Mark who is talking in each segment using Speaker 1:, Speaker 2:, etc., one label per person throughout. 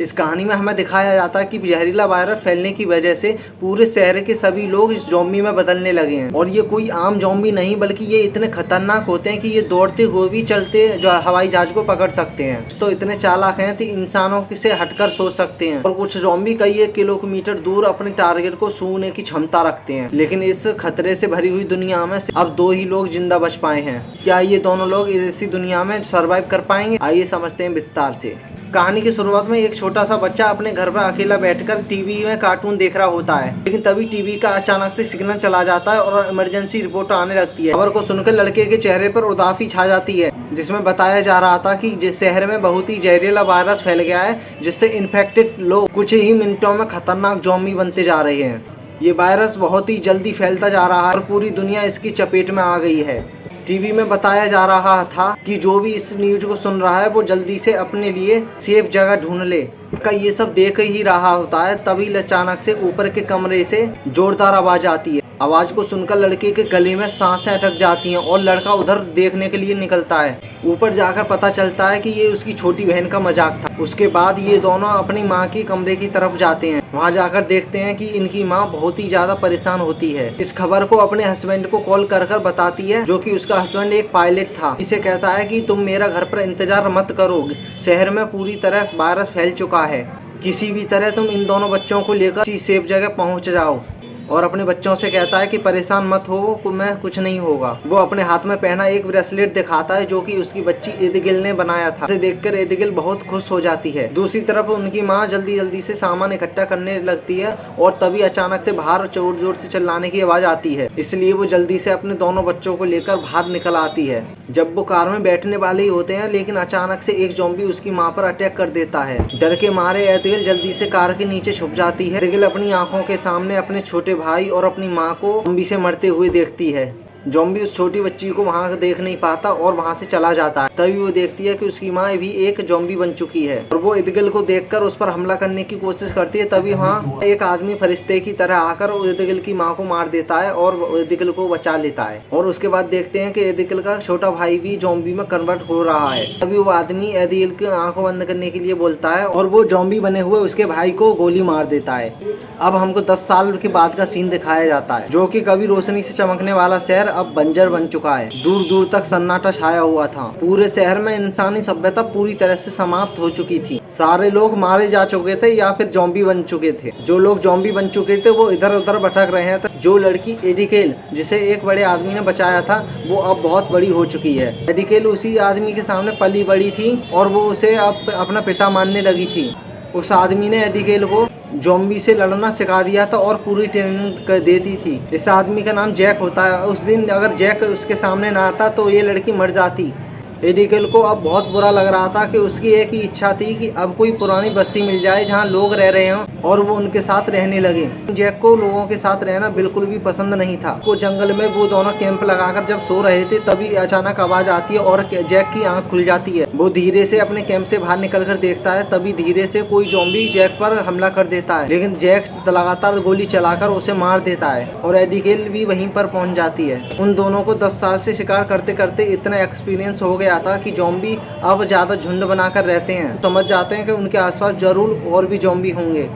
Speaker 1: इस कहानी में हमें दिखाया जाता है कि जहरीला वायरस फैलने की वजह से पूरे शहर के सभी लोग इस ज़ॉम्बी में बदलने लगे हैं। और ये कोई आम ज़ॉम्बी नहीं बल्कि ये इतने खतरनाक होते हैं कि ये दौड़ते हुए भी चलते जो हवाई जहाज को पकड़ सकते हैं। तो इतने चालाक हैं कि इंसानों से हटकर सोच सकते हैं। और कुछ ज़ॉम्बी कई 1 किलोमीटर दूर अपने टारगेट को सूंघने की क्षमता रखते हैं। लेकिन इस खतरे से भरी हुई दुनिया में अब 2 ही लोग जिंदा बच पाए हैं। क्या ये दोनों लोग ऐसी दुनिया में सर्वाइव कर पाएंगे? आइए समझते हैं विस्तार से। कहानी की शुरुआत में एक छोटा सा बच्चा अपने घर पर अकेला बैठकर टीवी में कार्टून देख रहा होता है। लेकिन तभी टीवी का अचानक से सिग्नल चला जाता है और इमरजेंसी रिपोर्ट आने लगती है। खबर को सुनकर लड़के के चेहरे पर उदासी छा जाती है, जिसमें बताया जा रहा था कि शहर में बहुत ही जहरीला वायरस फैल गया है, जिससे इन्फेक्टेड लोग कुछ ही मिनटों में खतरनाक ज़ॉम्बी बनते जा रहे हैं। ये वायरस बहुत ही जल्दी फैलता जा रहा है और पूरी दुनिया इसकी चपेट में आ गई है। टीवी में बताया जा रहा था कि जो भी इस न्यूज को सुन रहा है वो जल्दी से अपने लिए सेफ जगह ढूंढ ले। का ये सब देख ही रहा होता है, तभी अचानक से ऊपर के कमरे से जोरदार आवाज आती है। आवाज को सुनकर लड़के के गले में सांसें अटक जाती हैं और लड़का उधर देखने के लिए निकलता है। ऊपर जाकर पता चलता है कि ये उसकी छोटी बहन का मजाक था। उसके बाद ये दोनों अपनी माँ के कमरे की तरफ जाते हैं। वहाँ जाकर देखते हैं कि इनकी माँ बहुत ही ज्यादा परेशान होती है। इस खबर को अपने हस्बैंड को कॉल कर बताती है, जो कि उसका हस्बैंड एक पायलट था। इसे कहता है कि तुम मेरा घर पर इंतजार मत करो, शहर में पूरी तरह वायरस फैल चुका है। किसी भी तरह तुम इन दोनों बच्चों को लेकर किसी सेफ जगह पहुँच जाओ। और अपने बच्चों से कहता है कि परेशान मत हो, मैं कुछ नहीं होगा। वो अपने हाथ में पहना एक ब्रेसलेट दिखाता है, जो कि उसकी बच्ची एदिगिल ने बनाया था। उसे देखकर एदिगिल बहुत खुश हो जाती है। दूसरी तरफ उनकी माँ जल्दी से सामान इकट्ठा करने लगती है और तभी अचानक से बाहर जोर जोर से चिल्लाने की आवाज आती है। इसलिए वो जल्दी से अपने दोनों बच्चों को लेकर बाहर निकल आती है। जब वो कार में बैठने वाले ही होते हैं, लेकिन अचानक से एक ज़ॉम्बी उसकी माँ पर अटैक कर देता है। डर के मारे एदिगिल जल्दी से कार के नीचे छुप जाती है। एदिगिल अपनी आंखों के सामने अपने छोटे भाई और अपनी माँ को ज़ॉम्बी से मरते हुए देखती है। ज़ॉम्बी उस छोटी बच्ची को वहाँ देख नहीं पाता और वहाँ से चला जाता है। तभी वो देखती है कि उसकी माँ भी एक ज़ॉम्बी बन चुकी है और वो एदिगिल को देखकर उस पर हमला करने की कोशिश करती है। तभी वहाँ एक आदमी फरिश्ते की तरह आकर एदिगिल की माँ को मार देता है और एदिगिल को बचा लेता है। और उसके बाद देखते हैं कि एदिगिल का छोटा भाई भी ज़ॉम्बी में कन्वर्ट हो रहा है। तभी वो आदमी एदिगिल की आंखों बंद करने के लिए बोलता है और वो ज़ॉम्बी बने हुए उसके भाई को गोली मार देता है। अब हमको 10 साल के बाद का सीन दिखाया जाता है, जो कि कभी रोशनी से चमकने वाला शहर अब बंजर बन चुका है। दूर दूर तक सन्नाटा छाया हुआ था। पूरे शहर में इंसानी सभ्यता पूरी तरह से समाप्त हो चुकी थी। सारे लोग मारे जा चुके थे या फिर ज़ॉम्बी बन चुके थे। जो लोग ज़ॉम्बी बन चुके थे वो इधर उधर भटक रहे हैं। जो लड़की एडिकेल, जिसे एक बड़े आदमी ने बचाया था, वो अब बहुत बड़ी हो चुकी है। एडिकेल उसी आदमी के सामने पली बड़ी थी और वो उसे अब अपना पिता मानने लगी थी। उस आदमी ने एडिकेल को ज़ॉम्बी से लड़ना सिखा दिया था और पूरी ट्रेनिंग कर देती थी। इस आदमी का नाम जैक होता है। उस दिन अगर जैक उसके सामने ना आता तो ये लड़की मर जाती। एडिकेल को अब बहुत बुरा लग रहा था कि उसकी एक ही इच्छा थी कि अब कोई पुरानी बस्ती मिल जाए जहां लोग रह रहे हों और वो उनके साथ रहने लगे। जैक को लोगों के साथ रहना बिल्कुल भी पसंद नहीं था। वो जंगल में वो दोनों कैंप लगाकर जब सो रहे थे, तभी अचानक आवाज आती है और जैक की आंख खुल जाती है। वो धीरे से अपने कैंप से बाहर निकल कर देखता है, तभी धीरे से कोई ज़ॉम्बी जैक पर हमला कर देता है। लेकिन जैक लगातार गोली चलाकर उसे मार देता है और एडिकेल भी वहीं पर पहुंच जाती है। उन दोनों को 10 साल से शिकार करते करते इतना एक्सपीरियंस हो गया था कि ज़ॉम्बी अब ज़्यादा झुंड बनाकर रहते हैं। समझ जाते हैं कि उनके आसपास जरूर और भी ज़ॉम्बी होंगे।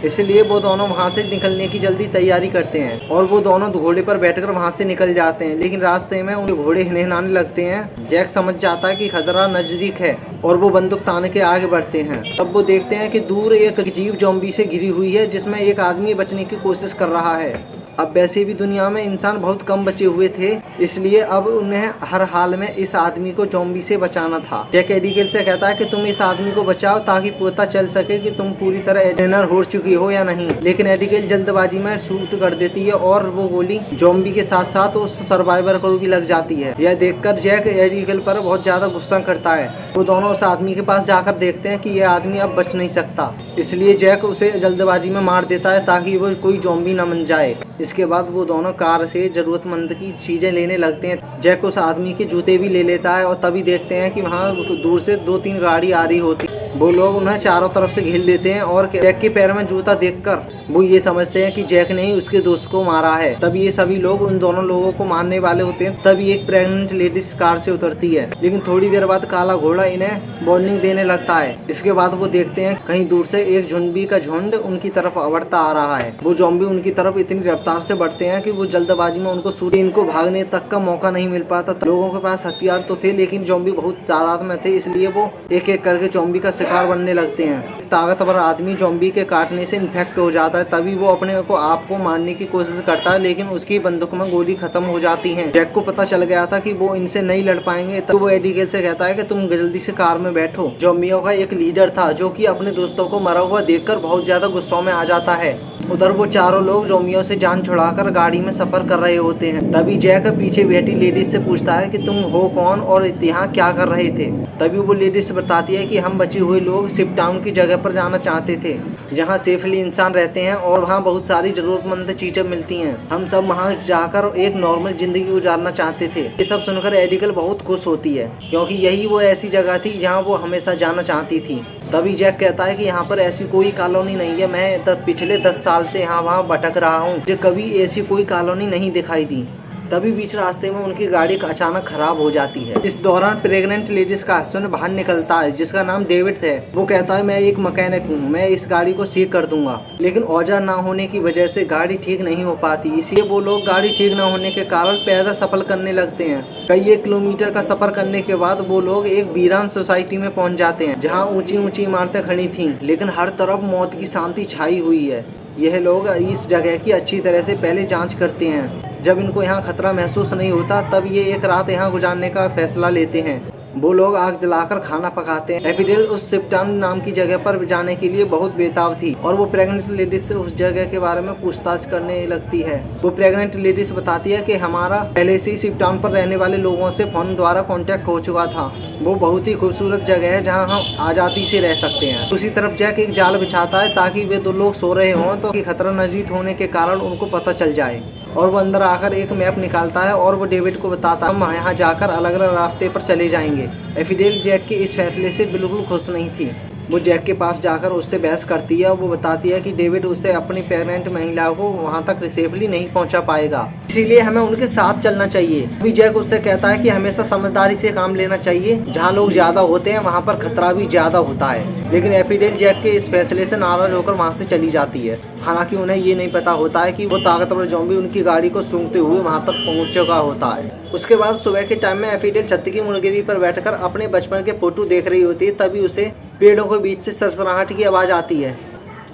Speaker 1: इसलिए वो दोनों वहाँ से निकलने की जल्दी तैयारी करते हैं और वो दोनों घोड़े पर बैठकर वहाँ से निकल जाते हैं। लेकिन रास्ते में उनके घोड़े हिनहिनाने लगते हैं। जैक समझ जाता है कि खतरा नज़दीक है और वो बंदूक तान के आगे बढ़ते हैं। तब वो देखते हैं कि दूर एक जीप ज़ॉम्बी से घिरी हुई है, जिसमें एक आदमी बचने की कोशिश कर रहा है। अब वैसे भी दुनिया में इंसान बहुत कम बचे हुए थे, इसलिए अब उन्हें हर हाल में इस आदमी को ज़ॉम्बी से बचाना था। जैक एडिकेल से कहता है कि तुम इस आदमी को बचाओ ताकि पता चल सके कि तुम पूरी तरह एडेनर हो चुकी हो या नहीं। लेकिन एडिकेल जल्दबाजी में शूट कर देती है और वो गोली ज़ॉम्बी के साथ साथ उस सर्वाइवर को भी लग जाती है। यह देखकर जैक एडिकेल पर बहुत ज़्यादा गुस्सा करता है। वो दोनों उस आदमी के पास जाकर देखते हैं कि यह आदमी अब बच नहीं सकता, इसलिए जैक उसे जल्दबाजी में मार देता है ताकि वो कोई ज़ॉम्बी न बन जाए। इसके बाद वो दोनों कार से जरूरतमंद की चीजें लेने लगते हैं। जैक उस आदमी के जूते भी ले लेता है और तभी देखते हैं कि वहाँ दूर से 2-3 गाड़ी आ रही होती। वो लोग उन्हें चारों तरफ से घेर लेते हैं और जैक के पैर में जूता देखकर वो ये समझते हैं कि जैक ने ही उसके दोस्त को मारा है। तब ये सभी लोग उन दोनों लोगों को मारने वाले होते हैं। तभी एक प्रेग्नेंट लेडीज कार से उतरती है, लेकिन थोड़ी देर बाद काला घोड़ा इन्हें वार्निंग देने लगता है। इसके बाद वो देखते हैं कहीं दूर से एक ज़ॉम्बी का झुंड उनकी तरफ बढ़ता आ रहा है। वो ज़ॉम्बी उनकी तरफ इतनी रफ्तार से बढ़ते हैं कि वो जल्दबाजी में उनको शूट इनको भागने तक का मौका नहीं मिल पाता। लोगों के पास हथियार तो थे, लेकिन ज़ॉम्बी बहुत तादाद में थे, इसलिए वो एक एक करके ज़ॉम्बी का शिकार बनने लगते हैं। ताकतवर आदमी ज़ॉम्बी के काटने से इन्फेक्ट हो जाता है। तभी वो अपने को आप को मारने की कोशिश करता है, लेकिन उसकी बंदूक में गोली खत्म हो जाती है। जैक को पता चल गया था कि वो इनसे नहीं लड़ पाएंगे, तो वो एडिगेल से कहता है कि तुम जल्दी से कार में बैठो। ज़ॉम्बियों का एक लीडर था जो कि अपने दोस्तों को मरा हुआ देखकर बहुत ज्यादा गुस्सों में आ जाता है। उधर वो चारों लोग ज़ॉम्बियों से जान छुड़ाकर गाड़ी में सफर कर रहे होते हैं। तभी जैक पीछे बैठी लेडीज से पूछता है कि तुम हो कौन और यहाँ क्या कर रहे थे। तभी वो लेडीज बताती है कि हम बचे हुए लोग शिप टाउन की जगह पर जाना चाहते थे, जहाँ सेफली इंसान रहते हैं और वहाँ बहुत सारी जरूरतमंद चीजें मिलती हैं। हम सब वहाँ जाकर एक नॉर्मल जिंदगी गुजारना चाहते थे। ये सब सुनकर एडिगल बहुत खुश होती है, क्योंकि यही वो ऐसी जगह थी जहाँ वो हमेशा जाना चाहती थी। तभी जैक कहता है कि यहाँ पर ऐसी कोई कॉलोनी नहीं है। मैं पिछले 10 साल से यहाँ वहाँ भटक रहा हूँ, मुझे कभी ऐसी कोई कॉलोनी नहीं दिखाई दी। तभी बीच रास्ते में उनकी गाड़ी अचानक खराब हो जाती है। इस दौरान प्रेग्नेंट लेडीज का हस्बैंड बाहर निकलता है, जिसका नाम डेविड है। वो कहता है मैं एक मैकेनिक हूँ, मैं इस गाड़ी को ठीक कर दूंगा, लेकिन औजार ना होने की वजह से गाड़ी ठीक नहीं हो पाती। इसलिए वो लोग गाड़ी ठीक न होने के कारण पैदल सफर करने लगते हैं। कई 1 किलोमीटर का सफर करने के बाद वो लोग एक वीरान सोसाइटी में पहुँच जाते हैं, जहाँ ऊंची ऊंची इमारतें खड़ी थी, लेकिन हर तरफ मौत की शांति छाई हुई है। यह लोग इस जगह की अच्छी तरह से पहले जांच करते हैं। जब इनको यहाँ खतरा महसूस नहीं होता, तब ये एक रात यहाँ गुजारने का फैसला लेते हैं। वो लोग आग जलाकर खाना पकाते हैं। एपिडेल उस शिपटाउन नाम की जगह पर जाने के लिए बहुत बेताब थी और वो प्रेग्नेंट लेडीज से उस जगह के बारे में पूछताछ करने लगती है। वो प्रेग्नेंट लेडीज बताती है कि हमारा पहले से ही शिपटाउन पर रहने वाले लोगों से फोन द्वारा कांटेक्ट हो चुका था। वो बहुत ही खूबसूरत जगह है जहाँ हम आज़ादी से रह सकते हैं। दूसरी तरफ जैक एक जाल बिछाता है ताकि वे 2 लोग सो रहे हों तो खतरा नजदीक होने के कारण उनको पता चल जाए, और वो अंदर आकर एक मैप निकालता है और वो डेविड को बताता है हम यहाँ जाकर अलग अलग रास्ते पर चले जाएंगे। एफिडेल जैक के इस फैसले से बिल्कुल खुश नहीं थी। वो जैक के पास जाकर उससे बहस करती है और वो बताती है कि डेविड उसे अपनी प्रेग्नेंट महिला को वहाँ तक सेफली नहीं पहुँचा पाएगा, इसीलिए हमें उनके साथ चलना चाहिए। अभी जैक उससे कहता है कि हमेशा समझदारी से काम लेना चाहिए, जहाँ लोग ज्यादा होते हैं वहाँ पर खतरा भी ज्यादा होता है। लेकिन एफिडेल जैक के इस फैसले से नाराज होकर वहाँ से चली जाती है। हालांकि उन्हें ये नहीं पता होता है कि वो ताकतवर ज़ॉम्बी उनकी गाड़ी को सूंघते हुए वहाँ तक पहुँच चुका होता है। उसके बाद सुबह के टाइम में एफिडेल छत की मुर्गिरी पर बैठकर अपने बचपन के फोटो देख रही होती है। तभी उसे पेड़ों के बीच से सरसराहट की आवाज़ आती है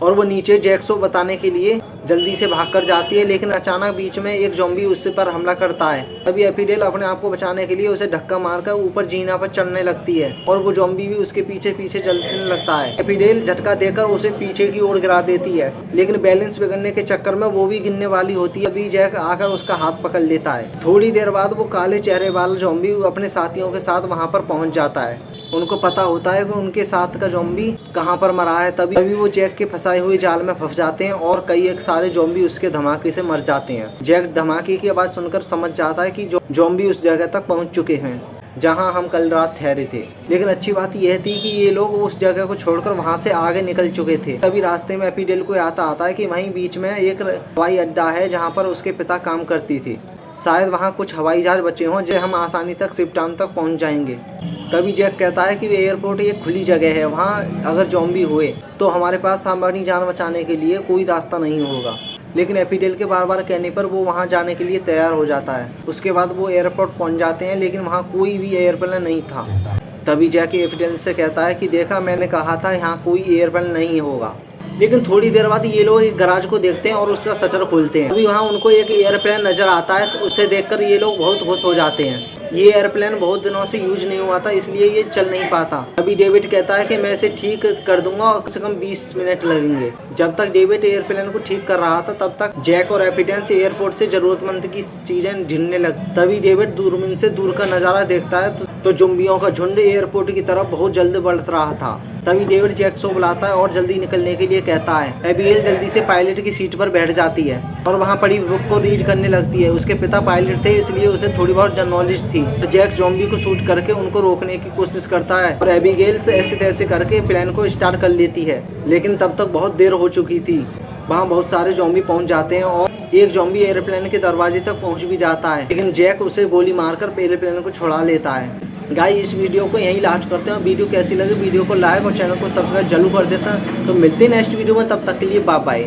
Speaker 1: और वो नीचे जैक को बताने के लिए जल्दी से भागकर जाती है, लेकिन अचानक बीच में एक ज़ॉम्बी उससे पर हमला करता है। तभी एफिडेल अपने आप को बचाने के लिए उसे धक्का मारकर ऊपर जीना पर चढ़ने लगती है और वो ज़ॉम्बी भी उसके पीछे पीछे चलने लगता है। एफिडेल झटका देकर उसे पीछे की ओर गिरा देती है, लेकिन बैलेंस बिगड़ने के चक्कर में वो भी गिरने वाली होती है। अभी जैक आकर उसका हाथ पकड़ लेता है। थोड़ी देर बाद वो काले चेहरे वाला ज़ॉम्बी अपने साथियों के साथ वहाँ पर पहुँच जाता है। उनको पता होता है कि उनके साथ का ज़ॉम्बी कहाँ पर मरा है। तभी वो जैक के फंसाए हुए जाल में फंस जाते हैं और कई एक सारे ज़ॉम्बी उसके धमाके से मर जाते हैं। जैक धमाके की आवाज़ सुनकर समझ जाता है कि ज़ॉम्बी उस जगह तक पहुंच चुके हैं जहां हम कल रात ठहरे थे। लेकिन अच्छी बात यह थी कि ये लोग उस जगह को छोड़कर वहां से आगे निकल चुके थे। तभी रास्ते में एफिडेल को आता है कि वहीं बीच में एक हवाई अड्डा है जहाँ पर उसके पिता काम करती थी। शायद वहाँ कुछ हवाई जहाज बचे हों जो हम आसानी तक शिपटाउन तक पहुँच जाएंगे। तभी जैक कहता है कि एयरपोर्ट एक खुली जगह है, वहाँ अगर ज़ॉम्बी हुए तो हमारे पास हमारी जान बचाने के लिए कोई रास्ता नहीं होगा। लेकिन एफिडेल के बार बार कहने पर वो वहाँ जाने के लिए तैयार हो जाता है। उसके बाद वो एयरपोर्ट पहुँच जाते हैं, लेकिन वहाँ कोई भी एयरप्लेन नहीं था। तभी जैक एफिडेल से कहता है कि देखा, मैंने कहा था यहाँ कोई एयरप्लेन नहीं होगा। लेकिन थोड़ी देर बाद ये लोग एक गराज को देखते हैं और उसका शटर खोलते हैं। अभी वहाँ उनको एक एयरप्लेन नजर आता है, तो उसे देखकर ये लोग बहुत खुश हो जाते हैं। ये एयरप्लेन बहुत दिनों से यूज नहीं हुआ था, इसलिए ये चल नहीं पाता। अभी डेविड कहता है कि मैं इसे ठीक कर दूंगा और कम से कम 20 मिनट लगेंगे। जब तक डेविड एयरप्लेन को ठीक कर रहा था, तब तक जैक और एफिडेल एयरपोर्ट से जरूरतमंद की चीजें ढूंढने लगे। तभी डेविड दूरबीन से दूर का नजारा देखता है तो ज़ॉम्बियों का झुंड एयरपोर्ट की तरफ बहुत जल्द बढ़ रहा था। तभी डेविड जैक को बुलाता है और जल्दी निकलने के लिए कहता है। एबिगेल जल्दी से पायलट की सीट पर बैठ जाती है और वहाँ पड़ी बुक को रीड करने लगती है। उसके पिता पायलट थे इसलिए उसे थोड़ी बहुत नॉलेज थी। तो जैक ज़ॉम्बी को शूट करके उनको रोकने की कोशिश करता है और एबिगेल ऐसे तैसे करके प्लान को स्टार्ट कर लेती है, लेकिन तब तक बहुत देर हो चुकी थी। वहाँ बहुत सारे ज़ॉम्बी पहुँच जाते हैं और एक ज़ॉम्बी एयरप्लेन के दरवाजे तक पहुँच भी जाता है, लेकिन जैक उसे गोली मारकर एयरप्लेन को छुड़ा लेता है। गाइस इस वीडियो को यहीं लास्ट करते हैं। वीडियो कैसी लगी वीडियो को लाइक और चैनल को सब्सक्राइब जरूर कर देता। तो मिलते हैं नेक्स्ट वीडियो में, तब तक के लिए बाय बाय।